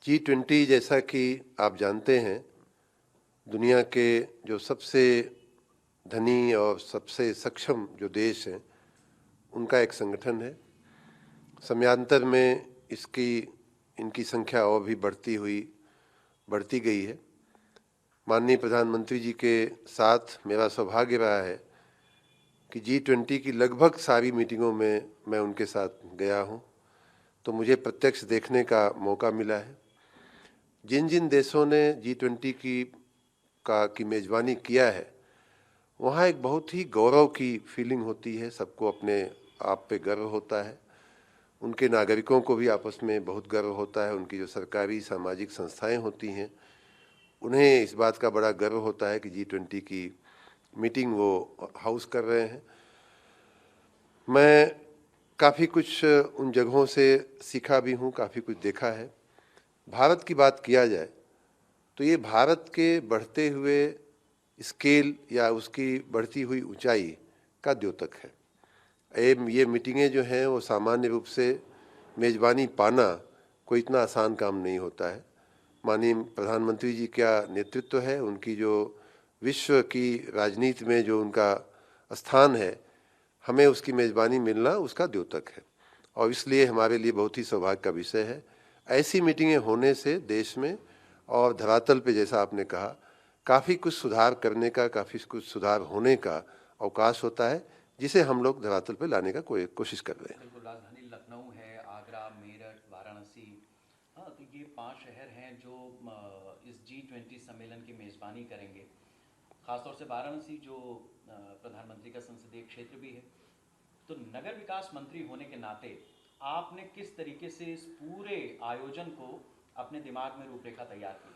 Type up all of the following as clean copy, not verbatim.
G20 जैसा कि आप जानते हैं, दुनिया के जो सबसे धनी और सबसे सक्षम जो देश हैं, उनका एक संगठन है। समयांतर में इनकी संख्या और भी बढ़ती गई है। माननीय प्रधानमंत्री जी के साथ मेरा सौभाग्य रहा है कि G20 की लगभग सारी मीटिंगों में मैं उनके साथ गया हूं, तो मुझे प्रत्यक्ष देखने का मौका मिला है। जिन जिन देशों ने G20 की मेज़बानी किया है, वहाँ एक बहुत ही गौरव की फीलिंग होती है। सबको अपने आप पे गर्व होता है। उनके नागरिकों को भी आपस में बहुत गर्व होता है। उनकी जो सरकारी सामाजिक संस्थाएं होती हैं, उन्हें इस बात का बड़ा गर्व होता है कि G20 की मीटिंग वो हाउस कर रहे हैं। मैं काफ़ी कुछ उन जगहों से सीखा भी हूँ, काफ़ी कुछ देखा है। भारत की बात किया जाए तो ये भारत के बढ़ते हुए स्केल या उसकी बढ़ती हुई ऊंचाई का द्योतक है। ये मीटिंगें जो हैं वो सामान्य रूप से मेज़बानी पाना कोई इतना आसान काम नहीं होता है। माननीय प्रधानमंत्री जी का नेतृत्व है, उनकी जो विश्व की राजनीति में जो उनका स्थान है, हमें उसकी मेज़बानी मिलना उसका द्योतक है और इसलिए हमारे लिए बहुत ही सौभाग्य का विषय है। ऐसी मीटिंगें होने से देश में और धरातल पे, जैसा आपने कहा, काफ़ी कुछ सुधार करने का, काफ़ी कुछ सुधार होने का अवकाश होता है, जिसे हम लोग धरातल पे लाने का कोशिश कर रहे हैं। बिल्कुल, राजधानी लखनऊ है, आगरा, मेरठ, वाराणसी। हाँ, तो ये 5 शहर हैं जो इस G20 सम्मेलन की मेज़बानी करेंगे। ख़ासतौर से वाराणसी जो प्रधानमंत्री का संसदीय क्षेत्र भी है। तो नगर विकास मंत्री होने के नाते आपने किस तरीके से इस पूरे आयोजन को अपने दिमाग में रूपरेखा तैयार की?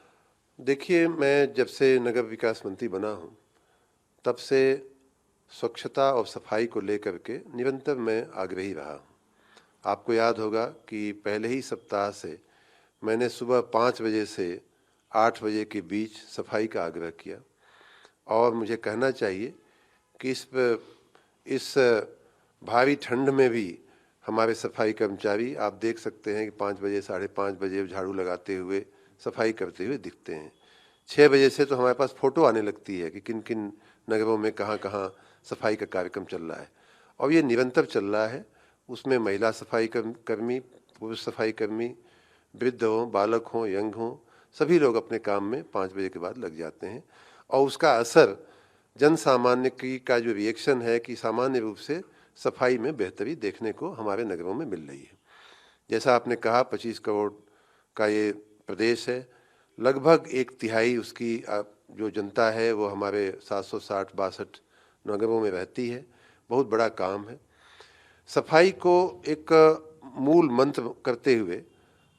देखिए, मैं जब से नगर विकास मंत्री बना हूँ, तब से स्वच्छता और सफाई को लेकर के निरंतर मैं आग्रही रहा हूँ। आपको याद होगा कि पहले ही सप्ताह से मैंने सुबह 5 बजे से 8 बजे के बीच सफाई का आग्रह किया और मुझे कहना चाहिए कि इस भारी ठंड में भी हमारे सफाई कर्मचारी, आप देख सकते हैं कि 5 बजे, 5:30 बजे झाड़ू लगाते हुए, सफाई करते हुए दिखते हैं। 6 बजे से तो हमारे पास फ़ोटो आने लगती है कि किन किन नगरों में कहाँ कहाँ सफाई का कार्यक्रम चल रहा है और ये निरंतर चल रहा है। उसमें महिला सफाई कर्मी, पुरुष सफाई कर्मी, वृद्ध हों, बालक हों, यंग हों, सभी लोग अपने काम में 5 बजे के बाद लग जाते हैं और उसका असर जन सामान्य का जो रिएक्शन है कि सामान्य रूप से सफाई में बेहतरी देखने को हमारे नगरों में मिल रही है। जैसा आपने कहा, 25 करोड़ का ये प्रदेश है, लगभग 1/3 उसकी जो जनता है वो हमारे 760-62 नगरों में रहती है। बहुत बड़ा काम है। सफाई को एक मूल मंत्र करते हुए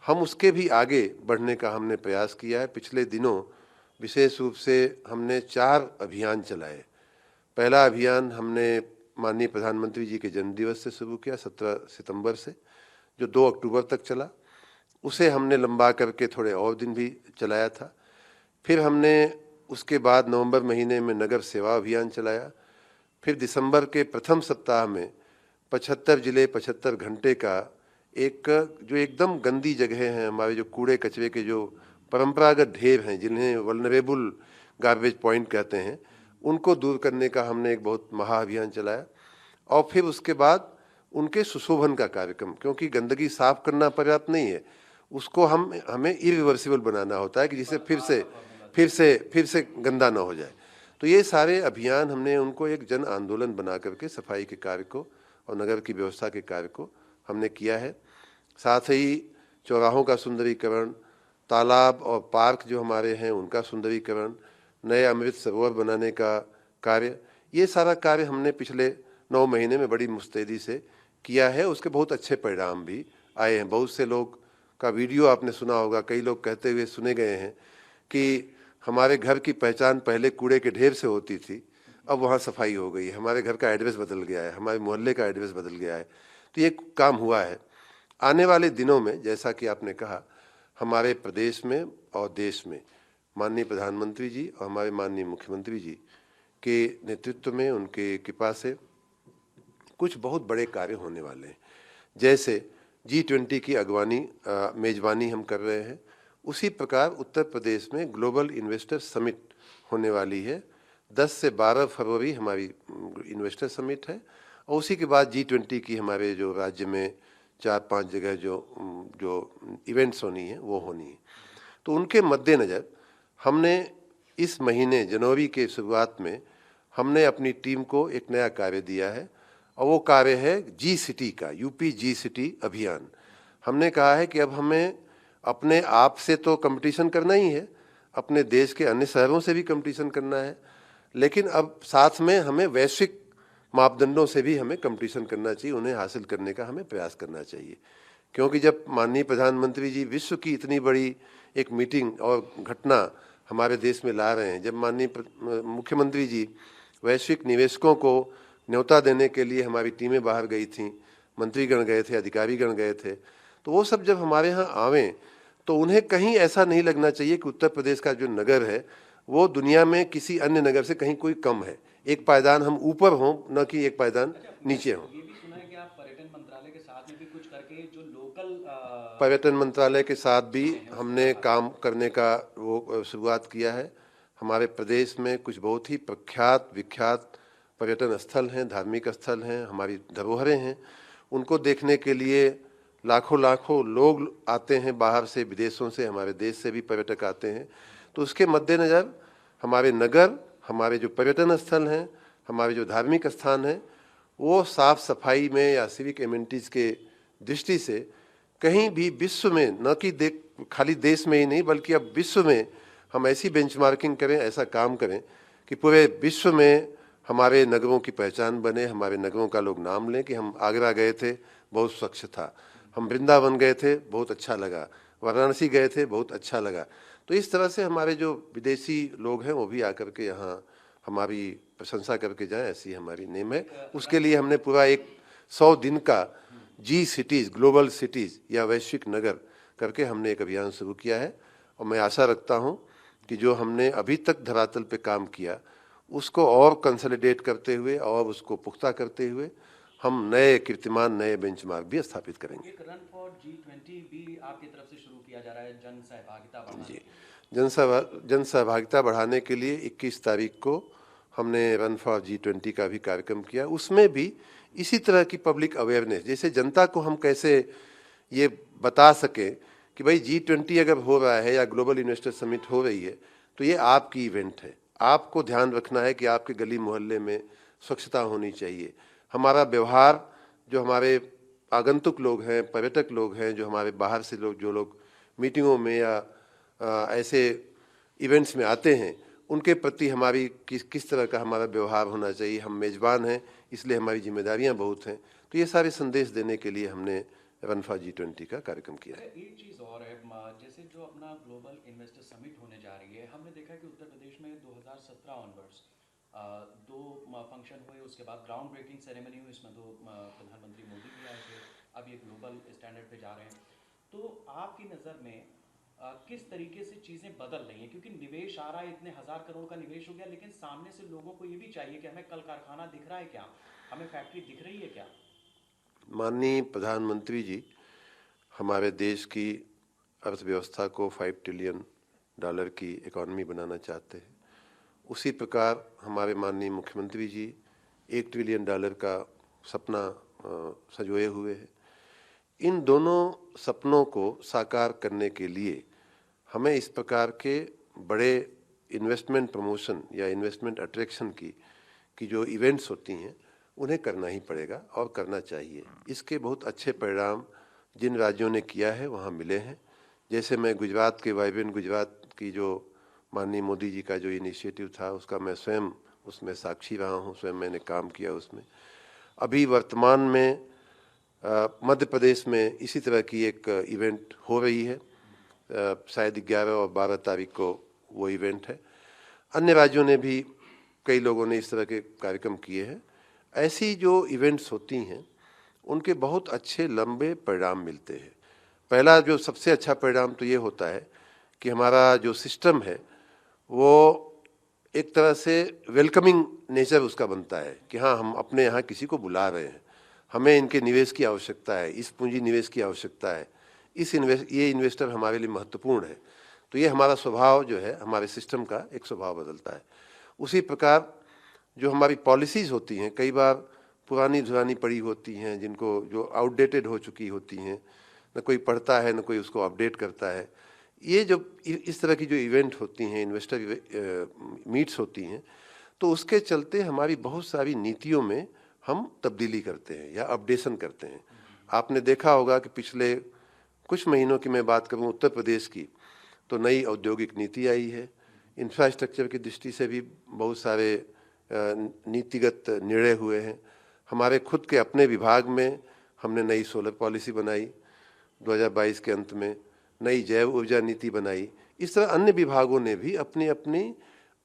हम उसके भी आगे बढ़ने का हमने प्रयास किया है। पिछले दिनों विशेष रूप से हमने 4 अभियान चलाए। पहला अभियान हमने माननीय प्रधानमंत्री जी के जन्मदिवस से शुरू किया, 17 सितंबर से, जो 2 अक्टूबर तक चला। उसे हमने लंबा करके थोड़े और दिन भी चलाया था। फिर हमने उसके बाद नवंबर महीने में नगर सेवा अभियान चलाया। फिर दिसंबर के प्रथम सप्ताह में 75 जिले 75 घंटे का एक जो एकदम गंदी जगह हैं, हमारे जो कूड़े कचरे के जो परंपरागत ढेर हैं, जिन्हें वल्नरेबल गार्बेज पॉइंट कहते हैं, उनको दूर करने का हमने एक बहुत महाअभियान चलाया। और फिर उसके बाद उनके सुशोभन का कार्यक्रम, क्योंकि गंदगी साफ करना पर्याप्त नहीं है, उसको हमें इरिवर्सिबल बनाना होता है कि जिससे फिर से गंदा ना हो जाए। तो ये सारे अभियान हमने उनको एक जन आंदोलन बना करके सफाई के कार्य को और नगर की व्यवस्था के कार्य को हमने किया है। साथ ही चौराहों का सुंदरीकरण, तालाब और पार्क जो हमारे हैं उनका सुंदरीकरण, नए अमृत सरोवर बनाने का कार्य, ये सारा कार्य हमने पिछले 9 महीने में बड़ी मुस्तैदी से किया है। उसके बहुत अच्छे परिणाम भी आए हैं। बहुत से लोग का वीडियो आपने सुना होगा, कई लोग कहते हुए सुने गए हैं कि हमारे घर की पहचान पहले कूड़े के ढेर से होती थी, अब वहाँ सफाई हो गई है, हमारे घर का एड्रेस बदल गया है, हमारे मोहल्ले का एड्रेस बदल गया है। तो ये काम हुआ है। आने वाले दिनों में, जैसा कि आपने कहा, हमारे प्रदेश में और देश में माननीय प्रधानमंत्री जी और हमारे माननीय मुख्यमंत्री जी के नेतृत्व में, उनके कृपा से कुछ बहुत बड़े कार्य होने वाले हैं। जैसे G20 की मेज़बानी हम कर रहे हैं, उसी प्रकार उत्तर प्रदेश में ग्लोबल इन्वेस्टर समिट होने वाली है। 10 से 12 फरवरी हमारी इन्वेस्टर समिट है और उसी के बाद G20 की हमारे जो राज्य में 4-5 जगह जो इवेंट्स होनी है वो होनी है। तो उनके मद्देनज़र हमने इस महीने जनवरी के शुरुआत में हमने अपनी टीम को एक नया कार्य दिया है और वो कार्य है G-City का, यूपी G-City अभियान। हमने कहा है कि अब हमें अपने आप से तो कंपटीशन करना ही है, अपने देश के अन्य शहरों से भी कंपटीशन करना है, लेकिन अब साथ में हमें वैश्विक मापदंडों से भी हमें कंपटीशन करना चाहिए, उन्हें हासिल करने का हमें प्रयास करना चाहिए। क्योंकि जब माननीय प्रधानमंत्री जी विश्व की इतनी बड़ी एक मीटिंग और घटना हमारे देश में ला रहे हैं, जब माननीय मुख्यमंत्री जी वैश्विक निवेशकों को न्योता देने के लिए हमारी टीमें बाहर गई थीं, मंत्रीगण गए थे, अधिकारीगण गए थे, तो वो सब जब हमारे यहाँ आवें तो उन्हें कहीं ऐसा नहीं लगना चाहिए कि उत्तर प्रदेश का जो नगर है वो दुनिया में किसी अन्य नगर से कहीं कोई कम है। एक पायदान हम ऊपर हों, न कि एक पायदान नीचे हों। ये भी सुना है कि आप पर्यटन मंत्रालय के साथ में भी कुछ करके जो लोकल पर्यटन मंत्रालय के साथ भी हमने काम करने का वो शुरुआत किया है। हमारे प्रदेश में कुछ बहुत ही प्रख्यात विख्यात पर्यटन स्थल हैं, धार्मिक स्थल हैं, हमारी धरोहरें हैं, उनको देखने के लिए लाखों लाखों लोग आते हैं, बाहर से, विदेशों से, हमारे देश से भी पर्यटक आते हैं। तो उसके मद्देनज़र हमारे नगर, हमारे जो पर्यटन स्थल हैं, हमारे जो धार्मिक स्थान हैं, वो साफ सफाई में या सिविक एमेनिटीज़ के दृष्टि से कहीं भी विश्व में, न कि खाली देश में ही नहीं बल्कि अब विश्व में हम ऐसी बेंचमार्किंग करें, ऐसा काम करें कि पूरे विश्व में हमारे नगरों की पहचान बने, हमारे नगरों का लोग नाम लें कि हम आगरा गए थे, बहुत स्वच्छ था, हम वृंदावन गए थे, बहुत अच्छा लगा, वाराणसी गए थे, बहुत अच्छा लगा। तो इस तरह से हमारे जो विदेशी लोग हैं वो भी आकर के यहाँ हमारी प्रशंसा करके जाएं, ऐसी हमारी नेम है। उसके लिए हमने पूरा एक 100 दिन का G-Cities, ग्लोबल सिटीज़ या वैश्विक नगर करके हमने एक अभियान शुरू किया है और मैं आशा रखता हूँ कि जो हमने अभी तक धरातल पे काम किया उसको और कंसोलिडेट करते हुए और उसको पुख्ता करते हुए हम नए कीर्तिमान, नए बेंचमार्क भी स्थापित करेंगे। एक रन फॉर G20 भी आपकी तरफ से शुरू किया जा रहा है जन सहभागिता बढ़ाने जी, के जन सहभागिता बढ़ाने के लिए 21 तारीख को हमने रन फॉर G20 का भी कार्यक्रम किया। उसमें भी इसी तरह की पब्लिक अवेयरनेस, जैसे जनता को हम कैसे ये बता सकें कि भाई G20 अगर हो रहा है या ग्लोबल इन्वेस्टर समिट हो रही है तो ये आपकी इवेंट है, आपको ध्यान रखना है कि आपके गली मोहल्ले में स्वच्छता होनी चाहिए। हमारा व्यवहार, जो हमारे आगंतुक लोग हैं, पर्यटक लोग हैं, जो हमारे बाहर से लोग, जो लोग मीटिंगों में या ऐसे इवेंट्स में आते हैं, उनके प्रति हमारी किस तरह का हमारा व्यवहार होना चाहिए। हम मेज़बान हैं, इसलिए हमारी जिम्मेदारियां बहुत हैं। तो ये सारे संदेश देने के लिए हमने रन फॉर G20 का कार्यक्रम किया है। एक चीज़ और है, जैसे जो अपना ग्लोबल इन्वेस्टर समिट होने जा रही है, हमने देखा है कि उत्तर प्रदेश में 2017 ऑनवर्ड्स 2 फंक्शन हुए, उसके बाद ग्राउंड ब्रेकिंग सेरेमनी हुई, इसमें तो प्रधानमंत्री मोदी भी आए थे, अब ये ग्लोबल स्टैंडर्ड पे जा रहे हैं। तो आपकी नज़र में किस तरीके से चीज़ें बदल रही हैं? क्योंकि निवेश आ रहा है, इतने 1000 करोड़ का निवेश हो गया, लेकिन सामने से लोगों को ये भी चाहिए कि हमें कल कारखाना दिख रहा है क्या, हमें फैक्ट्री दिख रही है क्या? माननीय प्रधानमंत्री जी हमारे देश की अर्थव्यवस्था को $5 ट्रिलियन की इकॉनमी बनाना चाहते हैं। उसी प्रकार हमारे माननीय मुख्यमंत्री जी $1 ट्रिलियन का सपना संजोए हुए हैं। इन दोनों सपनों को साकार करने के लिए हमें इस प्रकार के बड़े इन्वेस्टमेंट प्रमोशन या इन्वेस्टमेंट अट्रैक्शन की जो इवेंट्स होती हैं उन्हें करना ही पड़ेगा और करना चाहिए। इसके बहुत अच्छे परिणाम जिन राज्यों ने किया है वहाँ मिले हैं। जैसे मैं गुजरात के वाइब्रेंट गुजरात की जो माननीय मोदी जी का जो इनिशिएटिव था उसका मैं स्वयं उसमें साक्षी रहा हूँ, स्वयं मैंने काम किया उसमें। अभी वर्तमान में मध्य प्रदेश में इसी तरह की एक इवेंट हो रही है, शायद 11 और 12 तारीख को वो इवेंट है। अन्य राज्यों ने भी, कई लोगों ने इस तरह के कार्यक्रम किए हैं। ऐसी जो इवेंट्स होती हैं उनके बहुत अच्छे लंबे परिणाम मिलते हैं। पहला जो सबसे अच्छा परिणाम तो ये होता है कि हमारा जो सिस्टम है वो एक तरह से वेलकमिंग नेचर उसका बनता है कि हाँ, हम अपने यहाँ किसी को बुला रहे हैं, हमें इनके निवेश की आवश्यकता है, इस पूंजी निवेश की आवश्यकता है। ये इन्वेस्टर हमारे लिए महत्वपूर्ण है। तो ये हमारा स्वभाव जो है, हमारे सिस्टम का एक स्वभाव बदलता है। उसी प्रकार जो हमारी पॉलिसीज़ होती हैं, कई बार पुरानी धुरानी पड़ी होती हैं, जिनको जो आउटडेटेड हो चुकी होती हैं, न कोई पढ़ता है न कोई उसको अपडेट करता है। ये जो इस तरह की जो इवेंट होती हैं, इन्वेस्टर मीट्स होती हैं, तो उसके चलते हमारी बहुत सारी नीतियों में हम तब्दीली करते हैं या अपडेशन करते हैं। आपने देखा होगा कि पिछले कुछ महीनों की मैं बात करूं उत्तर प्रदेश की, तो नई औद्योगिक नीति आई है। इंफ्रास्ट्रक्चर की दृष्टि से भी बहुत सारे नीतिगत निर्णय हुए हैं। हमारे खुद के अपने विभाग में हमने नई सोलर पॉलिसी बनाई 2022 के अंत में, नई जैव ऊर्जा नीति बनाई। इस तरह अन्य विभागों ने भी अपनी अपनी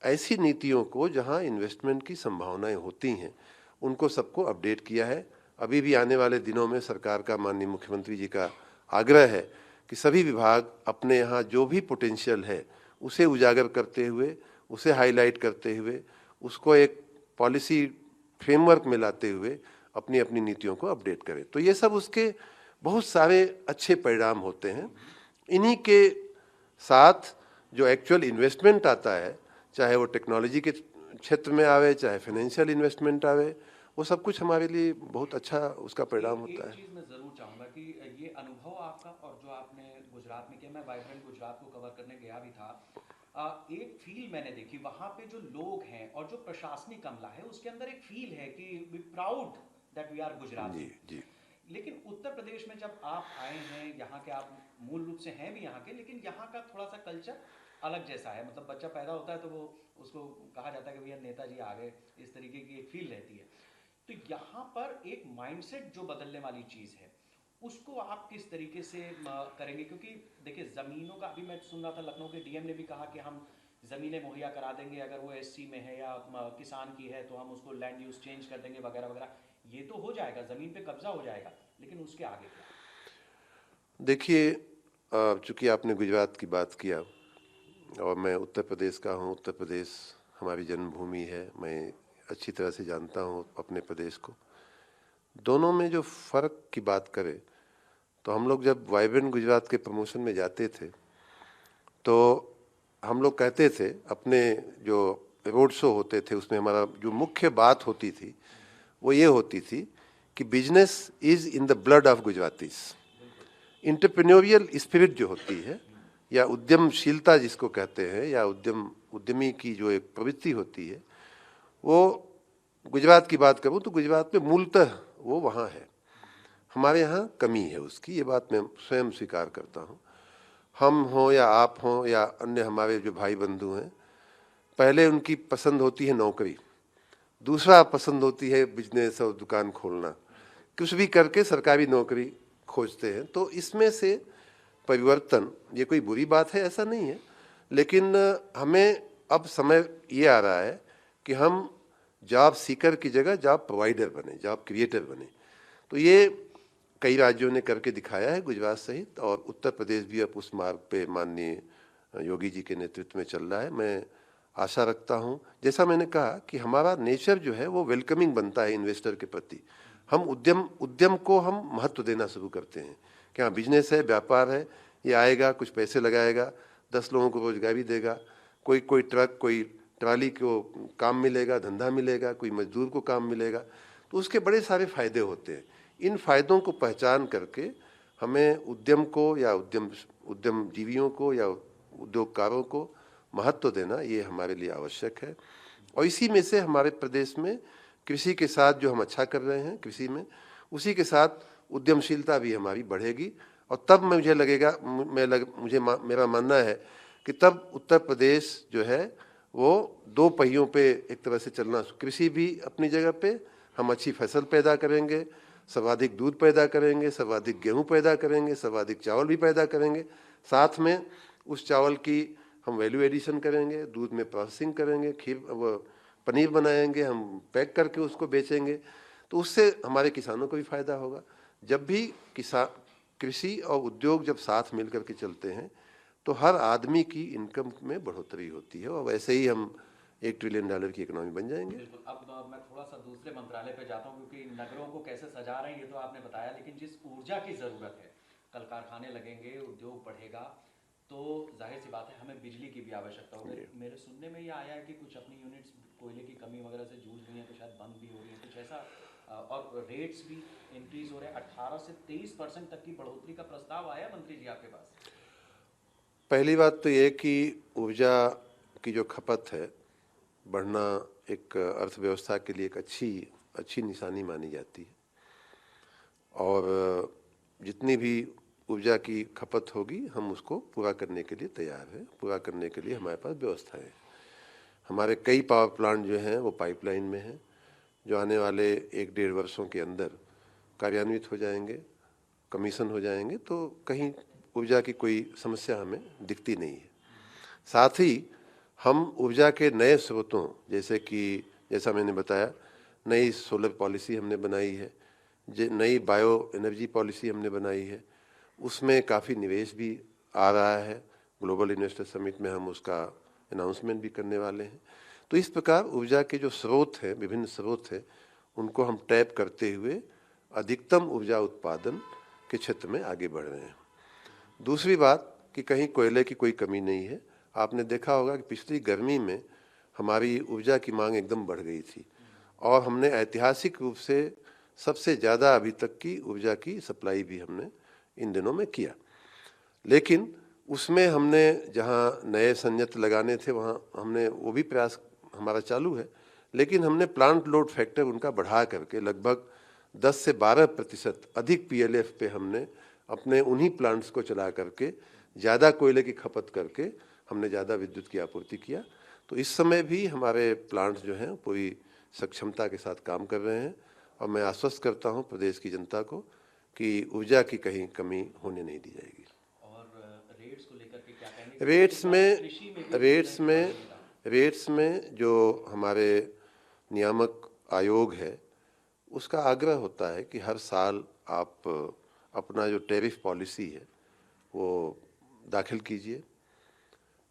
ऐसी नीतियों को जहां इन्वेस्टमेंट की संभावनाएं होती हैं, उनको सबको अपडेट किया है। अभी भी आने वाले दिनों में सरकार का, माननीय मुख्यमंत्री जी का आग्रह है कि सभी विभाग अपने यहाँ जो भी पोटेंशियल है उसे उजागर करते हुए, उसे हाईलाइट करते हुए, उसको एक पॉलिसी फ्रेमवर्क में लाते हुए अपनी अपनी नीतियों को अपडेट करें। तो ये सब उसके बहुत सारे अच्छे परिणाम होते हैं। इन्हीं के साथ जो एक्चुअल इन्वेस्टमेंट आता है, चाहे वो टेक्नोलॉजी के क्षेत्र में आवे, चाहे फाइनेंशियल इन्वेस्टमेंट आवे, वो सब कुछ हमारे लिए बहुत अच्छा उसका परिणाम होता है। एक चीज़ मैं ज़रूर चाहूँगा कि ये अनुभव आपका और जो आपने गुजरात में किया, मैं वाइब्रेंट गुजरात को कवर करने गया भी था। एक फील मैंने देखी वहाँ पे, जो लोग हैं और जो प्रशासनिक अमला है, उसके अंदर एक फील है कि we proud that we are जी गुजराती। जी। लेकिन उत्तर प्रदेश में जब आप आए हैं, यहाँ के आप मूल रूप से हैं भी यहाँ के, लेकिन यहाँ का थोड़ा सा कल्चर अलग जैसा है। मतलब बच्चा पैदा होता है तो वो उसको कहा जाता है कि भैया नेताजी आ गए, इस तरीके की एक फील रहती है। तो यहाँ पर एक माइंडसेट जो बदलने वाली चीज़ है, उसको आप किस तरीके से करेंगे? क्योंकि देखिए ज़मीनों का, अभी मैं सुन रहा था लखनऊ के डीएम ने भी कहा कि हम ज़मीनें मुहैया करा देंगे, अगर वो एससी में है या किसान की है तो हम उसको लैंड यूज़ चेंज कर देंगे वगैरह वगैरह। ये तो हो जाएगा, ज़मीन पे कब्जा हो जाएगा, लेकिन उसके आगे क्या? देखिए, चूंकि आपने गुजरात की बात किया और मैं उत्तर प्रदेश का हूँ, उत्तर प्रदेश हमारी जन्मभूमि है, मैं अच्छी तरह से जानता हूँ अपने प्रदेश को। दोनों में जो फ़र्क की बात करें, तो हम लोग जब वाइब्रेंट गुजरात के प्रमोशन में जाते थे, तो हम लोग कहते थे, अपने जो रोड शो होते थे उसमें हमारा जो मुख्य बात होती थी वो ये होती थी कि business is in the blood of Gujaratis. Entrepreneurial spirit जो होती है या उद्यमशीलता जिसको कहते हैं, या उद्यमी की जो एक प्रवृत्ति होती है, वो गुजरात की बात करूं तो गुजरात में मूलतः वो वहाँ है। हमारे यहाँ कमी है उसकी, ये बात मैं स्वयं स्वीकार करता हूँ। हम हों या आप हों या अन्य हमारे जो भाई बंधु हैं, पहले उनकी पसंद होती है नौकरी, दूसरा पसंद होती है बिजनेस और दुकान खोलना, कुछ भी करके सरकारी नौकरी खोजते हैं। तो इसमें से परिवर्तन, ये कोई बुरी बात है ऐसा नहीं है, लेकिन हमें अब समय ये आ रहा है कि हम जॉब सीकर की जगह जॉब प्रोवाइडर बने, जॉब क्रिएटर बने। तो ये कई राज्यों ने करके दिखाया है, गुजरात सहित, और उत्तर प्रदेश भी अब उस मार्ग पे माननीय योगी जी के नेतृत्व में चल रहा है। मैं आशा रखता हूँ, जैसा मैंने कहा कि हमारा नेचर जो है वो वेलकमिंग बनता है इन्वेस्टर के प्रति। हम उद्यम को हम महत्व देना शुरू करते हैं कि हाँ, बिजनेस है, व्यापार है, ये आएगा, कुछ पैसे लगाएगा, 10 लोगों को रोजगारी देगा, कोई ट्रक, कोई ट्राली को काम मिलेगा, धंधा मिलेगा, कोई मजदूर को काम मिलेगा। तो उसके बड़े सारे फायदे होते हैं। इन फायदों को पहचान करके हमें उद्यम को या उद्यमजीवियों को या उद्योगकारों को महत्व देना, ये हमारे लिए आवश्यक है। और इसी में से हमारे प्रदेश में कृषि के साथ जो हम अच्छा कर रहे हैं कृषि में, उसी के साथ उद्यमशीलता भी हमारी बढ़ेगी। और तब मुझे लगेगा, मेरा मानना है कि तब उत्तर प्रदेश जो है वो 2 पहियों पे एक तरह से चलना, कृषि भी अपनी जगह पे, हम अच्छी फसल पैदा करेंगे, सर्वाधिक दूध पैदा करेंगे, सर्वाधिक गेहूं पैदा करेंगे, सर्वाधिक चावल भी पैदा करेंगे, साथ में उस चावल की हम वैल्यू एडिशन करेंगे, दूध में प्रोसेसिंग करेंगे, पनीर बनाएंगे, हम पैक करके उसको बेचेंगे। तो उससे हमारे किसानों को भी फायदा होगा। जब भी कृषि और उद्योग जब साथ मिलकर के चलते हैं तो हर आदमी की इनकम में बढ़ोतरी होती है, और वैसे ही हम $1 ट्रिलियन की इकोनॉमी बन जाएंगे। बिल्कुल। अब मैं थोड़ा सा दूसरे मंत्रालय पे जाता हूँ, क्योंकि नगरों को कैसे सजा रहे हैं ये तो आपने बताया, लेकिन जिस ऊर्जा की ज़रूरत है, कल कारखाने लगेंगे, उद्योग बढ़ेगा, तो जाहिर सी बात है हमें बिजली की भी आवश्यकता होगी। मेरे सुनने में ये आया है कि कुछ अपनी यूनिट्स कोयले की कमी वगैरह से जूझ रही हैं, तो शायद बंद भी हो रही हैं, कुछ ऐसा। और रेट्स भी इंक्रीज हो रहे हैं, 18 से 23% तक की बढ़ोतरी का प्रस्ताव आया मंत्री जी आपके पास। पहली बात तो ये कि ऊर्जा की जो खपत है बढ़ना एक अर्थव्यवस्था के लिए एक अच्छी निशानी मानी जाती है, और जितनी भी ऊर्जा की खपत होगी हम उसको पूरा करने के लिए तैयार हैं, पूरा करने के लिए हमारे पास व्यवस्थाएं हैं। हमारे कई पावर प्लांट जो हैं वो पाइपलाइन में हैं, जो आने वाले 1-1.5 वर्षों के अंदर कार्यान्वित हो जाएंगे, कमीशन हो जाएंगे, तो कहीं ऊर्जा की कोई समस्या हमें दिखती नहीं है। साथ ही हम ऊर्जा के नए स्रोतों जैसा मैंने बताया, नई सोलर पॉलिसी हमने बनाई है, नई बायो एनर्जी पॉलिसी हमने बनाई है, उसमें काफ़ी निवेश भी आ रहा है। ग्लोबल इन्वेस्टर समिट में हम उसका अनाउंसमेंट भी करने वाले हैं। तो इस प्रकार ऊर्जा के जो स्रोत हैं, विभिन्न स्रोत हैं, उनको हम टैप करते हुए अधिकतम ऊर्जा उत्पादन के क्षेत्र में आगे बढ़ रहे हैं। दूसरी बात कि कहीं कोयले की कोई कमी नहीं है। आपने देखा होगा कि पिछली गर्मी में हमारी ऊर्जा की मांग एकदम बढ़ गई थी, और हमने ऐतिहासिक रूप से सबसे ज़्यादा अभी तक की ऊर्जा की सप्लाई भी हमने इन दिनों में किया। लेकिन उसमें हमने जहाँ नए संयंत्र लगाने थे वहाँ हमने वो भी प्रयास हमारा चालू है, लेकिन हमने प्लांट लोड फैक्टर उनका बढ़ा करके लगभग 10 से 12% अधिक PLF पे हमने अपने उन्हीं प्लांट्स को चला करके ज़्यादा कोयले की खपत करके हमने ज़्यादा विद्युत की आपूर्ति किया। तो इस समय भी हमारे प्लांट्स जो हैं पूरी सक्षमता के साथ काम कर रहे हैं, और मैं आश्वस्त करता हूं प्रदेश की जनता को कि ऊर्जा की कहीं कमी होने नहीं दी जाएगी। और रेट्स को लेकर के क्या कहेंगे? रेट्स में कृषि में भी रेट्स में बढ़ेंगे दाम। रेट्स में जो हमारे नियामक आयोग है उसका आग्रह होता है कि हर साल आप अपना जो टैरिफ पॉलिसी है वो दाखिल कीजिए।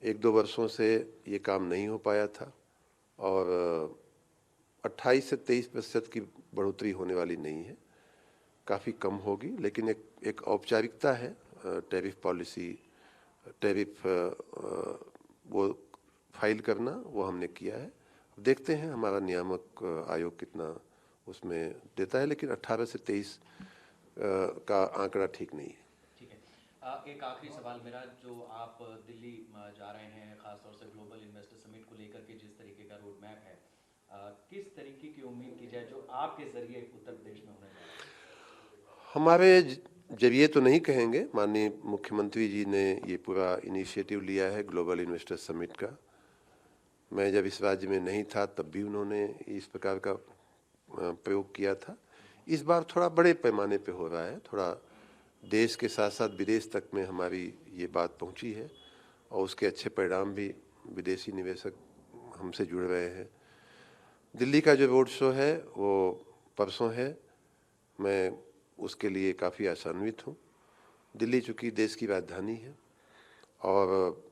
1-2 वर्षों से ये काम नहीं हो पाया था, और 28 से 23% की बढ़ोतरी होने वाली नहीं है, काफ़ी कम होगी, लेकिन एक औपचारिकता है टैरिफ पॉलिसी, टैरिफ वो फाइल करना, वो हमने किया है। देखते हैं हमारा नियामक आयोग कितना उसमें देता है, लेकिन 18 से 23 का आंकड़ा ठीक नहीं है। ठीक है। एक आखिरी सवाल मेरा, जो आप दिल्ली जा रहे हैं खासतौर से ग्लोबल इन्वेस्टर समिट को लेकर के, जिस तरीके का रोड मैप है, किस तरीके की उम्मीद की जाए जो आपके जरिए उत्तर प्रदेश में होने जा रहा है? हमारे जरिए तो नहीं कहेंगे, माननीय मुख्यमंत्री जी ने ये पूरा इनिशिएटिव लिया है ग्लोबल इन्वेस्टर समिट का। मैं जब इस राज्य में नहीं था तब भी उन्होंने इस प्रकार का प्रयोग किया था। इस बार थोड़ा बड़े पैमाने पे हो रहा है, थोड़ा देश के साथ साथ विदेश तक में हमारी ये बात पहुंची है, और उसके अच्छे परिणाम भी विदेशी निवेशक हमसे जुड़ रहे हैं। दिल्ली का जो रोड शो है वो परसों है, मैं उसके लिए काफ़ी आशान्वित हूँ। दिल्ली चूँकि देश की राजधानी है और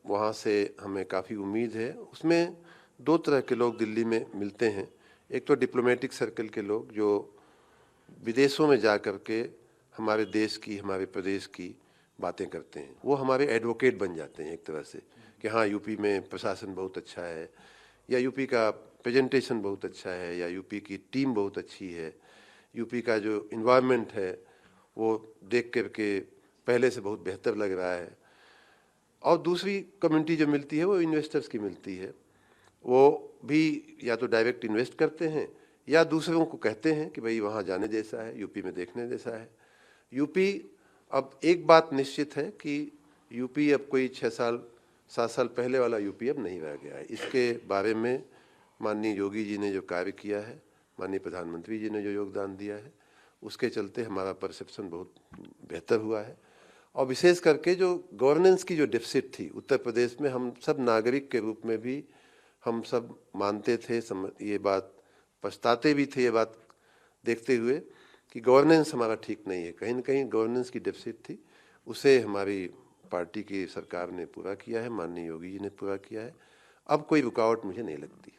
वहाँ से हमें काफ़ी उम्मीद है। उसमें 2 तरह के लोग दिल्ली में मिलते हैं। एक तो डिप्लोमेटिक सर्कल के लोग जो विदेशों में जा कर के हमारे देश की, हमारे प्रदेश की बातें करते हैं, वो हमारे एडवोकेट बन जाते हैं एक तरह से, कि हाँ यूपी में प्रशासन बहुत अच्छा है, या यूपी का प्रेजेंटेशन बहुत अच्छा है, या यूपी की टीम बहुत अच्छी है, यूपी का जो इन्वायरमेंट है वो देख कर के पहले से बहुत बेहतर लग रहा है। और दूसरी कम्युनिटी जो मिलती है वो इन्वेस्टर्स की मिलती है, वो भी या तो डायरेक्ट इन्वेस्ट करते हैं या दूसरों को कहते हैं कि भाई वहाँ जाने जैसा है, यूपी में देखने जैसा है। यूपी, अब एक बात निश्चित है कि यूपी अब कोई 6-7 साल पहले वाला यूपी अब नहीं रह गया है। इसके बारे में माननीय योगी जी ने जो कार्य किया है, माननीय प्रधानमंत्री जी ने जो योगदान दिया है, उसके चलते हमारा परसेप्शन बहुत बेहतर हुआ है। और विशेष करके जो गवर्नेंस की जो डेफिसिट थी उत्तर प्रदेश में, हम सब नागरिक के रूप में भी हम सब मानते थे, ये बात पछताते भी थे, ये बात देखते हुए कि गवर्नेंस हमारा ठीक नहीं है, कहीं न कहीं गवर्नेंस की डेफिसिट थी। उसे हमारी पार्टी की सरकार ने पूरा किया है, माननीय योगी जी ने पूरा किया है। अब कोई रुकावट मुझे नहीं लगती।